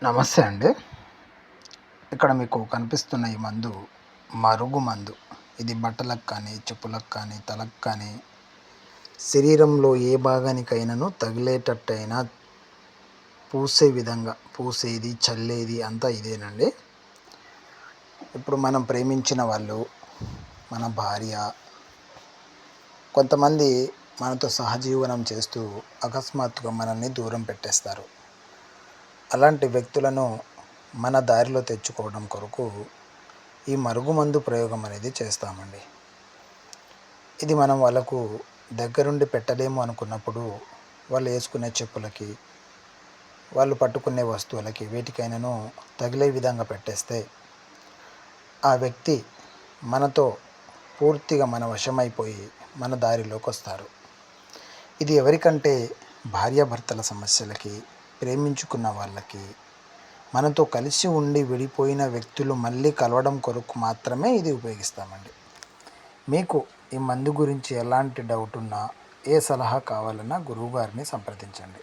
నమస్తే అండి. ఇక్కడ మీకు కనిపిస్తున్న ఈ మందు మరుగు మందు. ఇది బట్టలకు కానీ, చెప్పులకు కానీ, తలకు కానీ, శరీరంలో ఏ భాగానికైనాను తగిలేటట్టయినా పూసే విధంగా పూసేది, చల్లేది అంతా ఇదేనండి. ఇప్పుడు మనం ప్రేమించిన వాళ్ళు, మన భార్య, కొంతమంది మనతో సహజీవనం చేస్తూ అకస్మాత్తుగా మనల్ని దూరం పెట్టేస్తారు. అలాంటి వ్యక్తులను మన దారిలో తెచ్చుకోవడం కొరకు ఈ మరుగుమందు ప్రయోగం అనేది చేస్తామండి. ఇది మనం వాళ్ళకు దగ్గరుండి పెట్టలేము అనుకున్నప్పుడు వాళ్ళు వేసుకునే చెప్పులకి, వాళ్ళు పట్టుకునే వస్తువులకి వేటికైనాను తగిలే విధంగా పెట్టేస్తే ఆ వ్యక్తి మనతో పూర్తిగా మన వశమైపోయి మన దారిలోకి వస్తారు. ఇది ఎవరికంటే భార్యాభర్తల సమస్యలకి, ప్రేమించుకున్న వాళ్ళకి, మనతో కలిసి ఉండి విడిపోయిన వ్యక్తులు మళ్ళీ కలవడం కొరకు మాత్రమే ఇది ఉపయోగిస్తామండి. మీకు ఈ మందు గురించి ఎలాంటి డౌట్ ఉన్నా, ఏ సలహా కావాలన్నా గురువుగారిని సంప్రదించండి.